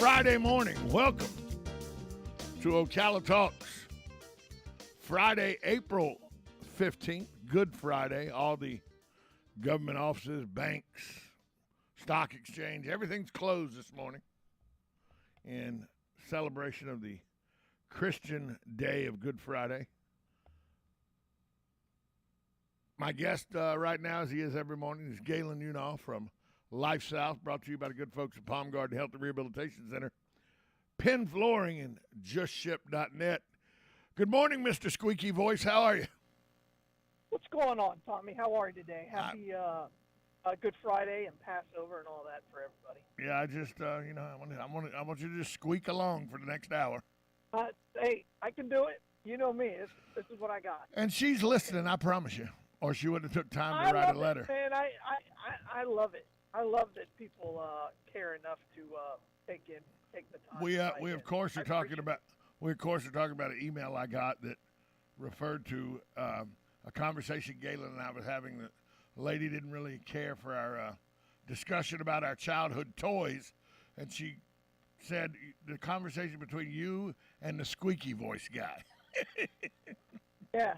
Friday morning. Welcome to Ocala Talks. Friday, April 15th, Good Friday. All the government offices, banks, stock exchange, everything's closed this morning in celebration of the Christian Day of Good Friday. My guest right now, as he is every morning, is Galen Unaw from Life South, brought to you by the good folks at Palm Garden Health and Rehabilitation Center, Penn Flooring, and JustShip.net. Good morning, Mr. Squeaky Voice. How are you? What's going on, Tommy? How are you today? Happy Good Friday and Passover and all that for everybody. Yeah, I just, I want you to just squeak along for the next hour. Hey, I can do it. You know me. This is what I got. And she's listening, I promise you, or she wouldn't have took time to write a letter. Man, I love it. I love that people care enough to take the time. We of course are talking about an email I got that referred to a conversation Galen and I was having. The lady didn't really care for our discussion about our childhood toys, and she said the conversation between you and the squeaky voice guy. Yeah.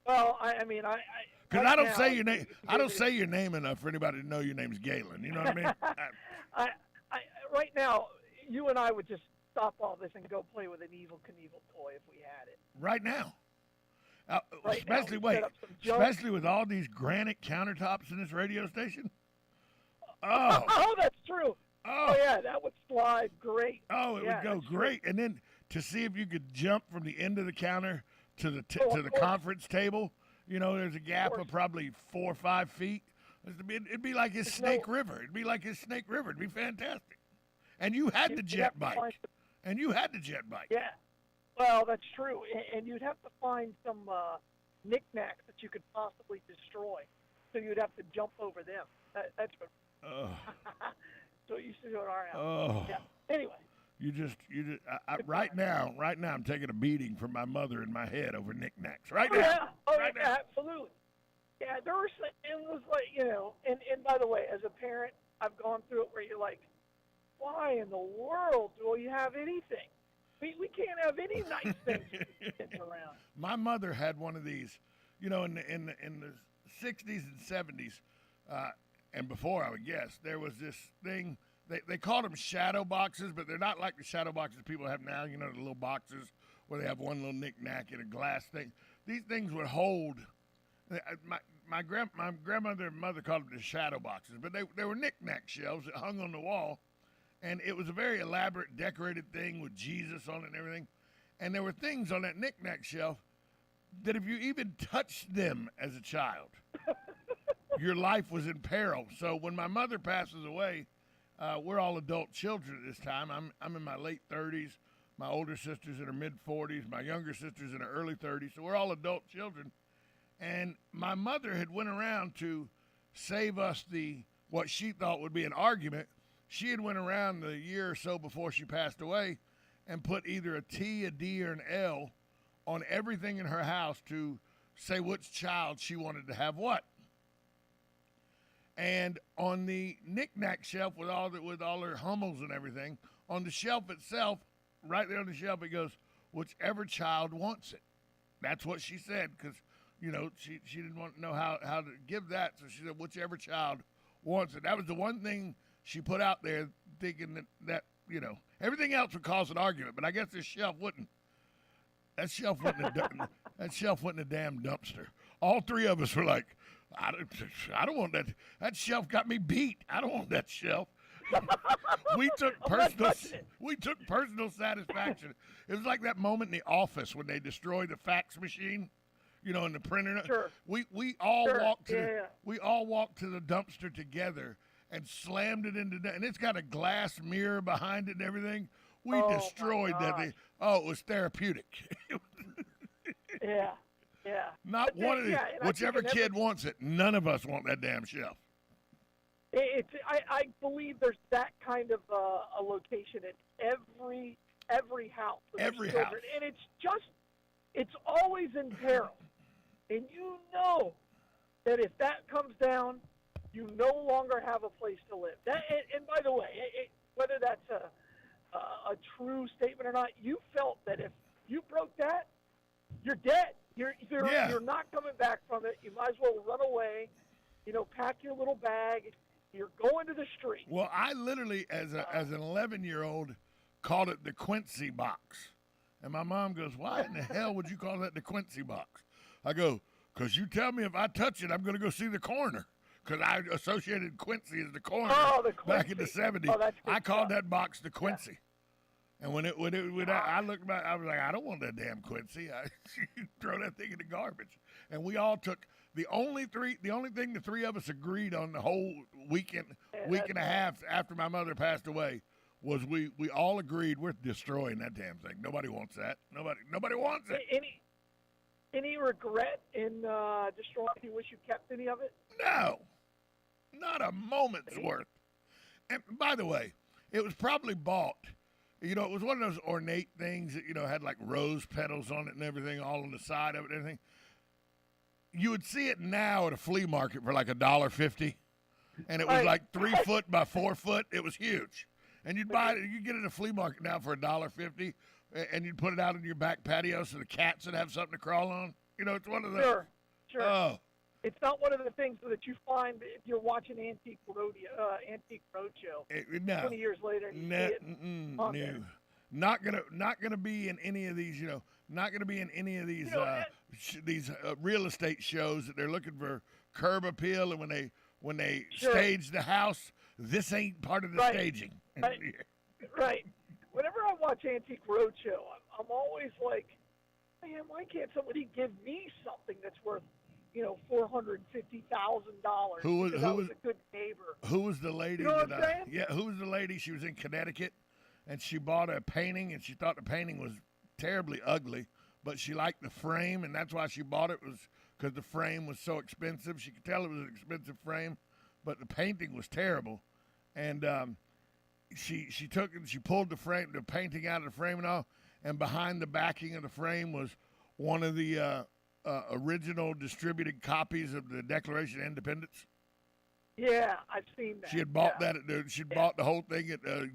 Well, I mean, because I don't say your name. I don't say your name enough for anybody to know your name's Galen. You know what I mean? I right now, you and I would just stop all this and go play with an Evel Knievel toy if we had it. Right now. Right especially with all these granite countertops in this radio station. Oh, that's true. Oh, yeah, that would slide great. Oh, it would go great. True. And then to see if you could jump from the end of the counter to the conference table. You know, there's a gap of probably 4 or 5 feet. It'd be like his Snake River. It'd be like his Snake River. It'd be fantastic. And you had the jet bike. Yeah. Well, that's true. And you'd have to find some knickknacks that you could possibly destroy. So you'd have to jump over them. That's what. So you used to do at our house. Oh. Yeah. Anyway. Right now, I'm taking a beating from my mother in my head over knickknacks. Right now. Yeah. Oh, right yeah, now. Absolutely. Yeah, there were some, it was like, and by the way, as a parent, I've gone through it where you're like, why in the world do you have anything? We can't have any nice things around. My mother had one of these, in the 60s and 70s, and before, I would guess, there was this thing. They called them shadow boxes, but they're not like the shadow boxes people have now, the little boxes where they have one little knick-knack in a glass thing. These things would hold. My grandmother and mother called them the shadow boxes, but they were knick-knack shelves that hung on the wall, and it was a very elaborate, decorated thing with Jesus on it and everything. And there were things on that knick-knack shelf that if you even touched them as a child, your life was in peril. So when my mother passes away, we're all adult children at this time. I'm in my late 30s. My older sister's in her mid-40s. My younger sister's in her early 30s. So we're all adult children. And my mother had went around to save us what she thought would be an argument. She had went around the year or so before she passed away and put either a T, a D, or an L on everything in her house to say which child she wanted to have what. And on the knick-knack shelf with all her Hummels and everything, on the shelf itself, right there on the shelf, it goes, whichever child wants it. That's what she said because, she didn't want to know how to give that. So she said, whichever child wants it. That was the one thing she put out there thinking that everything else would cause an argument. But I guess this shelf wouldn't. That shelf wasn't a damn dumpster. All three of us were like, I don't want that. That shelf got me beat. I don't want that shelf. we took personal satisfaction. It was like that moment in The Office when they destroy the fax machine, in the printer. Sure. We all walked to the dumpster together and slammed it into that. And it's got a glass mirror behind it and everything. We destroyed that thing. Oh, it was therapeutic. Yeah. Yeah. Not one of these. Whichever kid wants it. None of us want that damn shelf. I believe there's that kind of a location at every house. Every house. And it's always in peril. And that if that comes down, you no longer have a place to live. And by the way, whether that's a true statement or not, you felt that if you broke that, you're dead. You're not coming back from it. You might as well run away. Pack your little bag. You're going to the street. Well, I literally, as an 11-year-old, called it the Quincy box. And my mom goes, why in the hell would you call that the Quincy box? I go, because you tell me if I touch it, I'm going to go see the coroner. Because I associated Quincy as the coroner back in the 70s. I called that box the Quincy. Yeah. And when I looked back, I was like, I don't want that damn Quincy. I throw that thing in the garbage. And we all took the only thing the three of us agreed on the whole week and a half after my mother passed away was we all agreed we're destroying that damn thing. Nobody wants that. Nobody wants it. Any regret in destroying? You wish you kept any of it? No, not a moment's worth. And by the way, it was probably bought. It was one of those ornate things that had like rose petals on it and everything, all on the side of it and everything. You would see it now at a flea market for like $1.50, and it was like 3 foot by 4 foot. It was huge, and you'd buy it. You get it at a flea market now for $1.50, and you'd put it out in your back patio so the cats would have something to crawl on. It's one of those. Sure. Oh. It's not one of the things that you find if you're watching Antique Roadshow. No. 20 years later, and you see it. Not gonna be in any of these. Not gonna be in any of these these real estate shows that they're looking for curb appeal, and when they stage the house, this ain't part of the staging. Right. Whenever I watch Antique Roadshow, I'm always like, man, why can't somebody give me something that's worth $450,000? Who was a good neighbor? Who was the lady? What I'm saying? Yeah, who was the lady? She was in Connecticut, and she bought a painting, and she thought the painting was terribly ugly, but she liked the frame, and that's why she bought it, was because the frame was so expensive. She could tell it was an expensive frame, but the painting was terrible, and she took it and she pulled the painting out of the frame and all, and behind the backing of the frame was one of the original distributed copies of the Declaration of Independence. Yeah, I've seen that. She had bought that. She'd bought the whole thing at a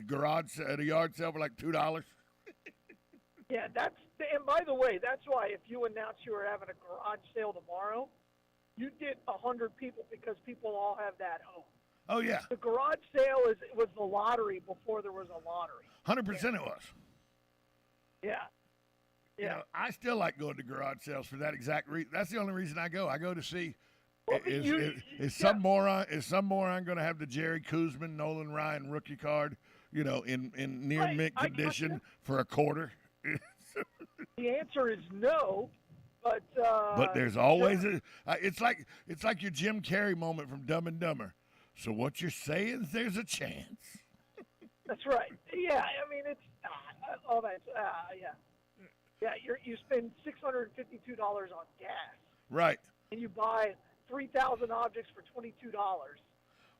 yard sale for like $2. Yeah, and by the way, that's why if you announced you were having a garage sale tomorrow, you get 100 people because people all have that home. Oh yeah. The garage sale was the lottery before there was a lottery. 100% it was. Yeah. Yeah. I still like going to garage sales for that exact reason. That's the only reason I go. I go to see is some moron going to have the Jerry Kuzman, Nolan Ryan rookie card, in near mint condition for $0.25. The answer is no, but there's always it's like your Jim Carrey moment from Dumb and Dumber. So what you're saying is there's a chance. That's right. Yeah, I mean it's all that. Yeah. Yeah, you spend $652 on gas. Right. And you buy 3,000 objects for $22.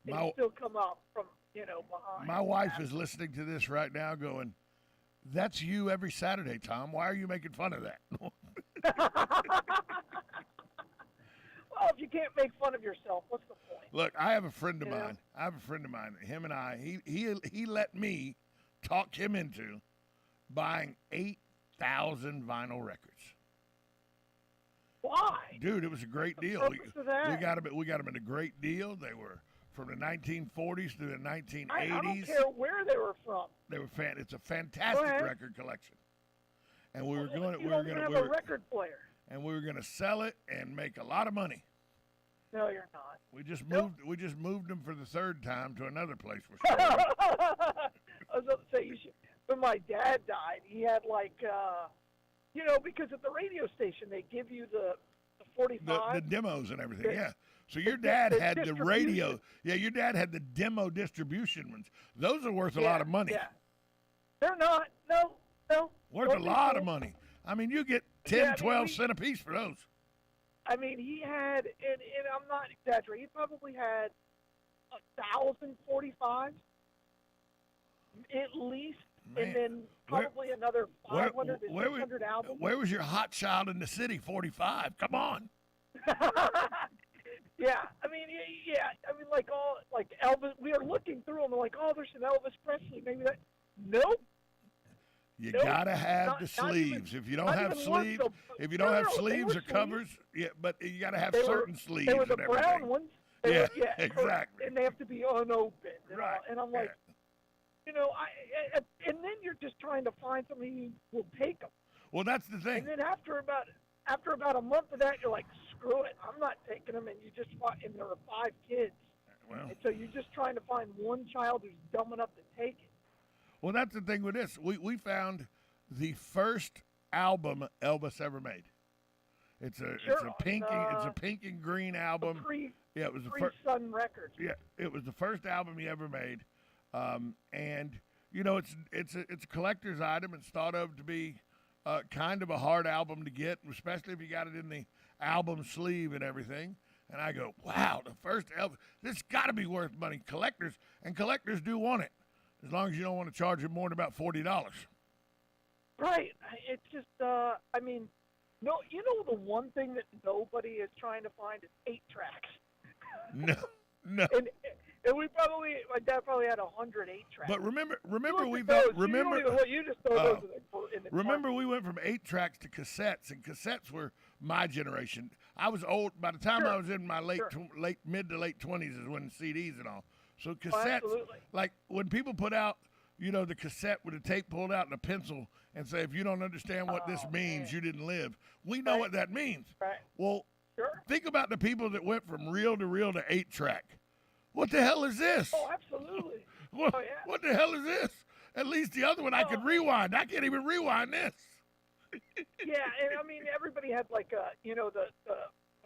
And you still come up from, behind. My wife is listening to this right now going, that's you every Saturday, Tom. Why are you making fun of that? Well, if you can't make fun of yourself, what's the point? Look, I have a friend of mine. Him and I, he let me talk him into buying 8,000 vinyl records. Why? Dude, it was a great deal. We got them at a great deal. They were from the 1940s through the 1980s. I don't care where they were from. They were It's a fantastic record collection. And we were going to have a record player. And we were going to sell it and make a lot of money. No, you're not. We just moved them for the third time to another place. I was about to say, when my dad died, he had because at the radio station they give you the 45, the demos and everything. Yeah. So your dad had the radio. Yeah, your dad had the demo distribution ones. Those are worth a lot of money. Yeah. They're not. No. Worth a lot of money. I mean, you get 10, 12 cents a piece for those. I mean, he had, and I'm not exaggerating, he probably had 1,045 at least, man. And then probably another 500 to 600 albums. Where was your Hot Child in the City 45? Come on. Yeah, I mean, like Elvis. We are looking through them, like, oh, there's some Elvis Presley. Maybe that. Nope. You Nope. gotta have Not- the not even- sleeves. If you don't not have even once sleeves, the- if you don't no, have no, they sleeves were or covers, yeah, but you gotta have They certain were, sleeves they were the and brown everything. ones. Yeah, Correct. exactly. And they have to be unopened. Right. And I'm like, yeah. and then you're just trying to find somebody who will take them. Well, that's the thing. And then after about a month of that, you're like, screw it, I'm not taking them. And you just and there are 5 kids. Well, And so you're just trying to find one child who's dumb enough to take it. well, that's the thing with this. We found the first album Elvis ever made. It's a pink and green album. Yeah, it was the first Sun Records. Yeah, it was the first album he ever made, and it's a collector's item. It's thought of to be kind of a hard album to get, especially if you got it in the album sleeve and everything. And I go, wow, the first Elvis. This got to be worth money. Collectors do want it, as long as you don't want to charge them more than about $40. Right. It's just, no, the one thing that nobody is trying to find is 8 tracks. No. And my dad probably had 100 8-tracks. But remember we went from 8 tracks to cassettes, and cassettes were my generation. I was old by the time I was in my mid to late 20s is when CDs and all. So cassettes, like when people put out, the cassette with a tape pulled out and a pencil and say, if you don't understand what this means, you didn't live. We know what that means. Right. Well, think about the people that went from reel to 8-track. What the hell is this? Oh, absolutely. What the hell is this? At least the other one I could rewind. I can't even rewind this. Yeah, and everybody had like a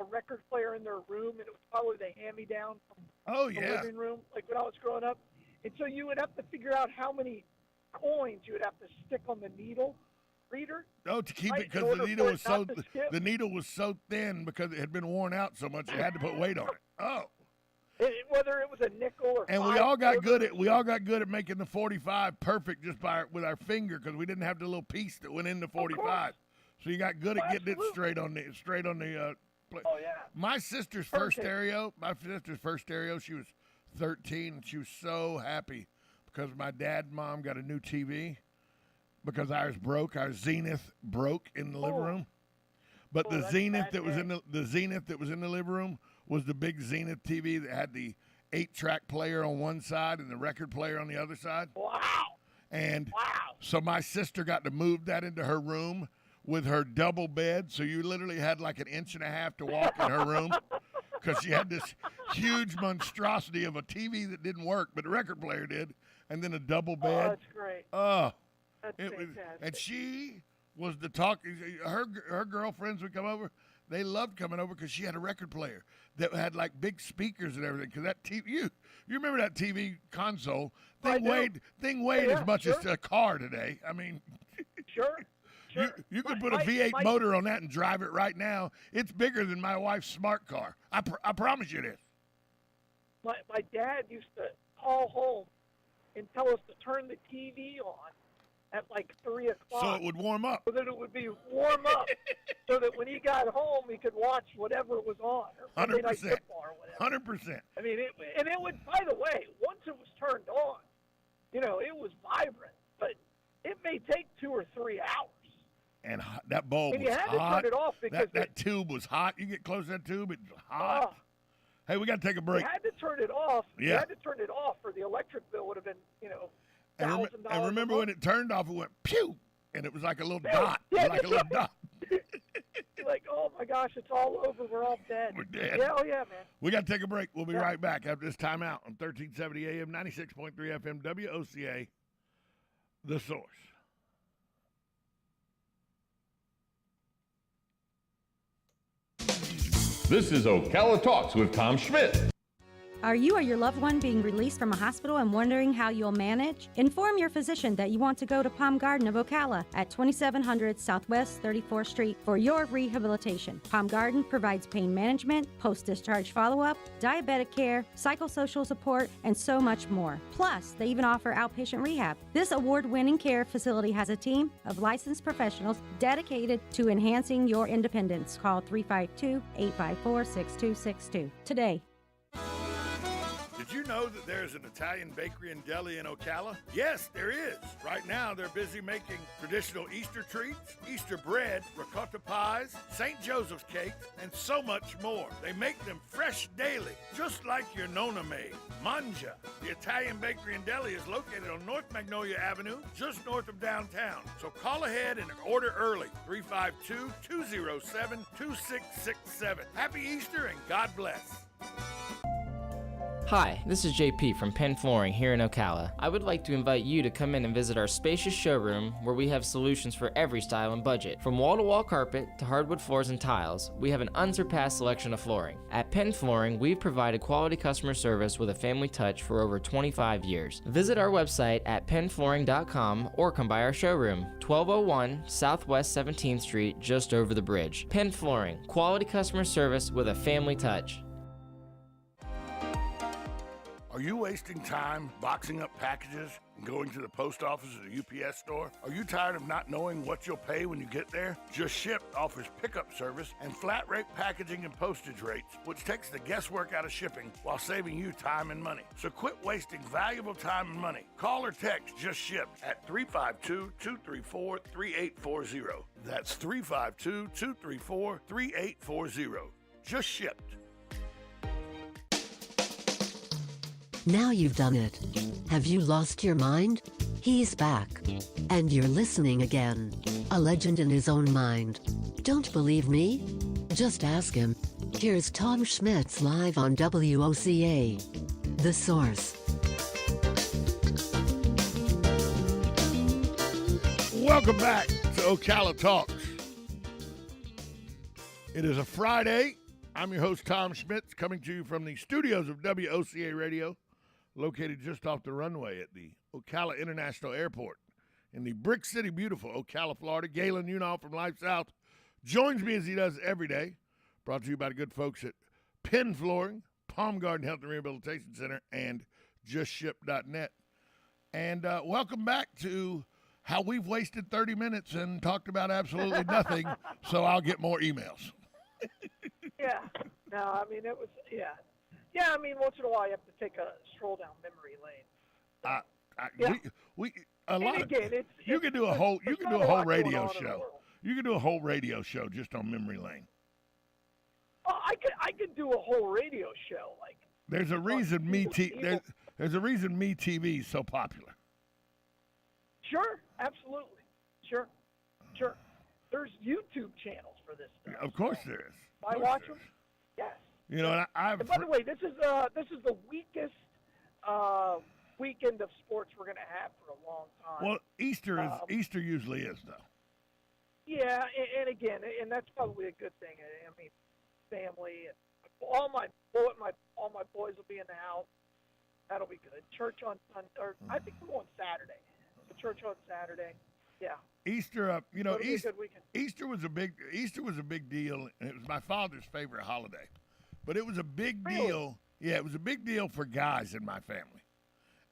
record player in their room, and it was probably the hand-me-down from the living room, like when I was growing up. And so you would have to figure out how many coins you would have to stick on the needle reader. Oh, to keep it, because the needle was so thin because it had been worn out so much, you had to put weight on it. Oh. Whether it was a nickel or and we all got good at making the 45 perfect just with our finger, because we didn't have the little piece that went in the 45. So you got good at getting it straight on the plate. Oh yeah. My sister's first stereo, she was 13, and she was so happy because my dad and mom got a new TV because ours broke. Our Zenith broke in the living room. But the Zenith that was in the living room was the big Zenith TV that had the 8-track player on one side and the record player on the other side. Wow. And so my sister got to move that into her room with her double bed. So you literally had like an inch and a half to walk in her room, because she had this huge monstrosity of a TV that didn't work, but the record player did, and then a double bed. Oh, that's great. That's fantastic. And she was the talk. Her girlfriends would come over. They loved coming over because she had a record player that had like big speakers and everything. Because that TV, you remember that TV console thing weighed as much as a car today. I mean, sure. You could put a V8 motor on that and drive it right now. It's bigger than my wife's smart car. I promise you this. My dad used to call home and tell us to turn the TV on at like 3 o'clock. So it would warm up. So that it would be warm up. So that when he got home, he could watch whatever was on. 100%. 100%. 100%. I mean, it would, by the way, once it was turned on, it was vibrant. But it may take 2 or 3 hours. And that bulb was hot. And you had to turn it off because that tube was hot. You get close to that tube, it's hot. Hey, we got to take a break. You had to turn it off. Yeah. You had to turn it off, or the electric bill would have been, $1,000. And remember when it turned off, it went pew, and it was like a little dot. Yeah, like a little dot. You're like, oh my gosh, it's all over. We're all dead. We're dead. Yeah, oh yeah, man. We got to take a break. We'll be right back after this timeout on 1370 AM, 96.3 FM, WOCA, The Source. This is Ocala Talks with Tom Schmidt. Are you or your loved one being released from a hospital and wondering how you'll manage? Inform your physician that you want to go to Palm Garden of Ocala at 2700 Southwest 34th Street for your rehabilitation. Palm Garden provides pain management, post-discharge follow-up, diabetic care, psychosocial support, and so much more. Plus, they even offer outpatient rehab. This award-winning care facility has a team of licensed professionals dedicated to enhancing your independence. Call 352-854-6262 today. It's Did you know that there's an Italian bakery and deli in Ocala? Yes, there is. Right now, they're busy making traditional Easter treats, Easter bread, ricotta pies, St. Joseph's cakes, and so much more. They make them fresh daily, just like your Nonna made. Mangia. The Italian bakery and deli is located on North Magnolia Avenue, just north of downtown. So call ahead and order early. 352-207-2667. Happy Easter and God bless. Hi, this is JP from Penn Flooring here in Ocala. I would like to invite you to come in and visit our spacious showroom where we have solutions for every style and budget. From wall-to-wall carpet to hardwood floors and tiles, we have an unsurpassed selection of flooring. At Penn Flooring, we've provided quality customer service with a family touch for over 25 years. Visit our website at pennflooring.com or come by our showroom, 1201 Southwest 17th Street, just over the bridge. Penn Flooring, quality customer service with a family touch. Are you wasting time boxing up packages and going to the post office or the UPS store? Are you tired of not knowing what you'll pay when you get there? Just Ship offers pickup service and flat rate packaging and postage rates, which takes the guesswork out of shipping while saving you time and money. So quit wasting valuable time and money. Call or text Just Ship at 352-234-3840. That's 352-234-3840. Just Shipped. Now you've done it. Have you lost your mind? He's back. And you're listening again. A legend in his own mind. Don't believe me? Just ask him. Here's Tom Schmitz live on WOCA. The Source. Welcome back to Ocala Talks. It is a Friday. I'm your host, Tom Schmitz, coming to you from the studios of WOCA Radio, located just off the runway at the Ocala International Airport in the Brick City, beautiful Ocala, Florida. Galen Unal from Life South joins me as he does every day. Brought to you by the good folks at Penn Flooring, Palm Garden Health and Rehabilitation Center, and JustShip.net. And welcome back to how we've wasted 30 minutes and talked about absolutely nothing, so I'll get more emails. Yeah. No, I mean, it was, yeah. Yeah, I mean, once in a while you have to take a stroll down memory lane. You could do a whole radio show. You could do a whole radio show just on memory lane. Oh, I could do a whole radio show. Like, there's a reason there's a reason MeTV is so popular. Sure, absolutely, sure. There's YouTube channels for this stuff. Of course there is. I watch them. Yes. You know, and and by the way, this is the weakest weekend of sports we're going to have for a long time. Well, Easter usually is, though. Yeah, and again, and that's probably a good thing. I mean, family and all my boys will be in the house. That'll be good. Church on Sunday, or I think we're going Saturday. So church on Saturday. Yeah. Easter, Easter was a big deal. It was my father's favorite holiday, but it was a big deal. Yeah, it was a big deal for guys in my family,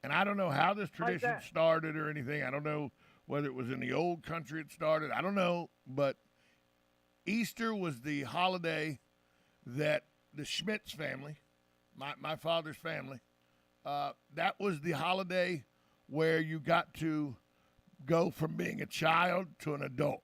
and I don't know how this tradition started or anything. I don't know whether it was in the old country it started. I don't know, but Easter was the holiday that the Schmitz family, my father's family, that was the holiday where you got to go from being a child to an adult.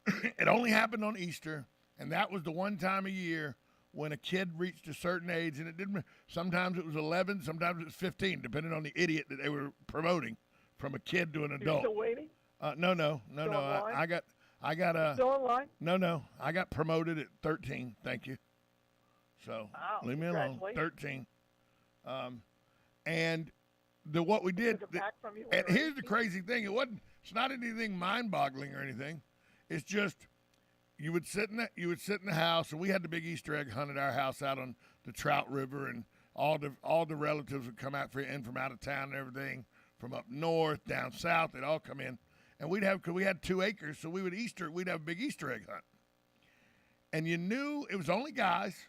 It only happened on Easter, and that was the one time a year when a kid reached a certain age, and it didn't. Sometimes it was 11, sometimes it was 15, depending on the idiot that they were promoting from a kid to an adult. You still waiting? No. I got still online? No. I got promoted at 13. Thank you. So leave me alone. 13. And what we did, and here's the crazy thing: it's not anything mind-boggling or anything. It's just you would sit in the house, and we had the big Easter egg hunt at our house out on the Trout River, and all the relatives would come out in from out of town and everything, from up north, down south. They'd all come in, and we had 2 acres, so we'd have a big Easter egg hunt. And you knew it was only guys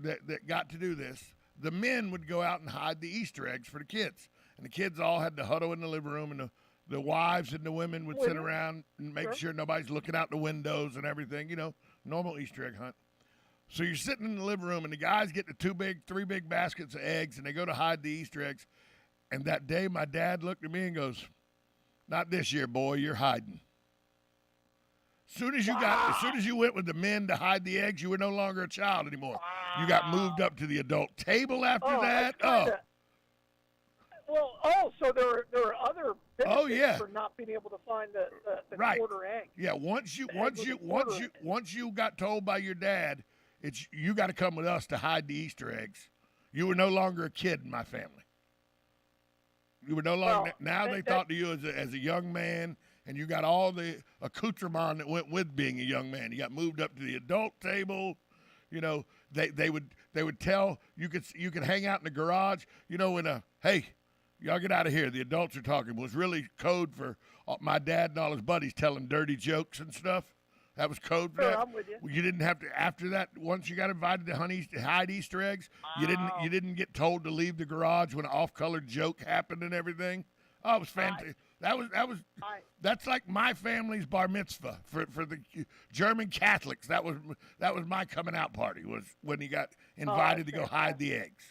that got to do this. The men would go out and hide the Easter eggs for the kids. And the kids all had to huddle in the living room, and the wives and the women would sit around and make sure nobody's looking out the windows and everything, normal Easter egg hunt. So you're sitting in the living room, and the guys get the three big baskets of eggs, and they go to hide the Easter eggs. And that day, my dad looked at me and goes, "Not this year, boy. You're hiding." As soon as you went with the men to hide the eggs, you were no longer a child anymore. You got moved up to the adult table after that. So there are other benefits for not being able to find the right. quarter egg. Yeah, once you got told by your dad, you got to come with us to hide the Easter eggs. You were no longer a kid in my family. You were no longer. Now they thought of you as a young man, and you got all the accoutrement that went with being a young man. You got moved up to the adult table. You know, they would tell you could hang out in the garage. You know, hey, y'all get out of here. The adults are talking. It was really code for my dad and all his buddies telling dirty jokes and stuff. That was code for that. I'm with you. You didn't have to. After that, once you got invited to hide Easter eggs, you didn't get told to leave the garage when an off-colored joke happened and everything. Oh, it was fantastic. That's like my family's bar mitzvah for the German Catholics. That was my coming out party, was when he got invited to go hide the eggs.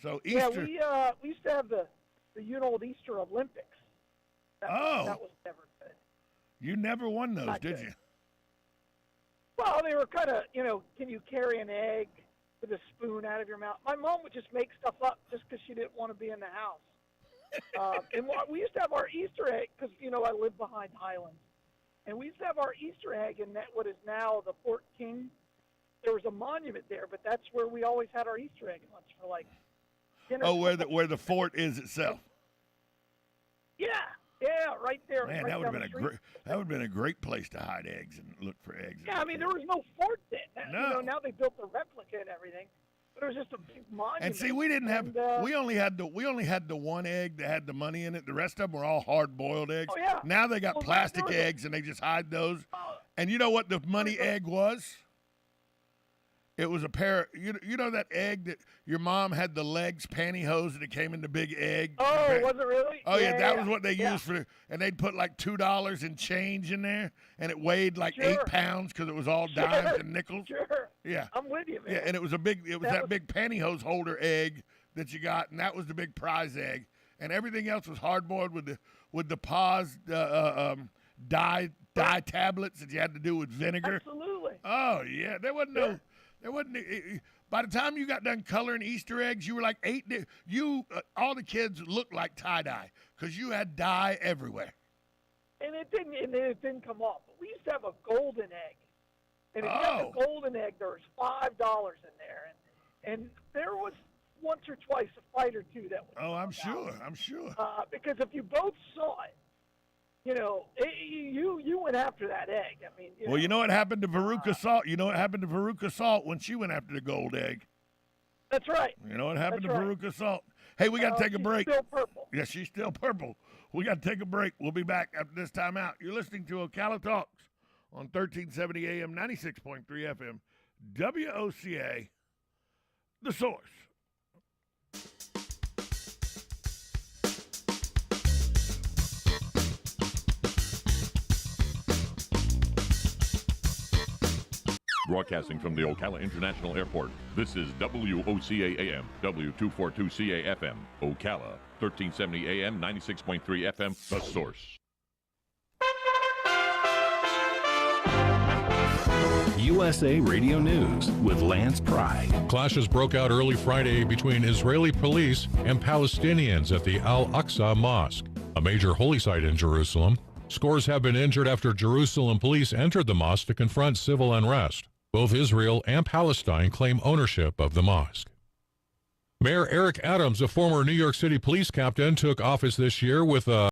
So Easter. Yeah, we used to have the Old Easter Olympics. That was never good. You never won those, did you? Well, they were kind of, can you carry an egg with a spoon out of your mouth? My mom would just make stuff up just because she didn't want to be in the house. And we used to have our Easter egg, because, I live behind Highlands. And we used to have our Easter egg in what is now the Fort King. There was a monument there, but that's where we always had our Easter egg lunch for, like, dinner. Oh, where the fort is itself. Yeah, right there. Man, right that would have been a great place to hide eggs and look for eggs. Yeah, I mean, there was no fort then. No. Now they built the replica and everything. But it was just a big monument. And see, we didn't have. We only had the one egg that had the money in it. The rest of them were all hard-boiled eggs. Oh, yeah. Now they got plastic eggs, and they just hide those. And you know what the money egg was? It was a pair. You know that egg that your mom had the legs pantyhose and it came in the big egg. Oh, was it really? Oh yeah, that was what they used for. And they'd put like $2 in change in there, and it weighed like 8 pounds because it was all dimes and nickels. Sure. Yeah. I'm with you, man. Yeah, and it was that big pantyhose holder egg that you got, and that was the big prize egg. And everything else was hard boiled with the pause dye tablets that you had to do with vinegar. Absolutely. Oh yeah, there wasn't no. There wasn't. By the time you got done coloring Easter eggs, you were like 8. All the kids looked like tie-dye because you had dye everywhere. And it didn't come off. But we used to have a golden egg, and if you had the golden egg, there was $5 in there, and there was once or twice a fight or two that was. Oh, I'm sure. Because if you both saw it. You went after that egg. I mean, you know what happened to Veruca Salt? You know what happened to Veruca Salt when she went after the gold egg? That's right. You know what happened to Veruca Salt? Hey, we got to take a break. She's still purple. Yeah, she's still purple. We got to take a break. We'll be back after this time out. You're listening to Ocala Talks on 1370 AM, 96.3 FM, WOCA, The Source. Broadcasting from the Ocala International Airport, this is WOCA AM, W242CA FM, Ocala, 1370 AM, 96.3 FM, The Source. USA Radio News with Lance Pry. Clashes broke out early Friday between Israeli police and Palestinians at the Al-Aqsa Mosque, a major holy site in Jerusalem. Scores have been injured after Jerusalem police entered the mosque to confront civil unrest. Both Israel and Palestine claim ownership of the mosque. Mayor Eric Adams, a former New York City police captain, took office this year with a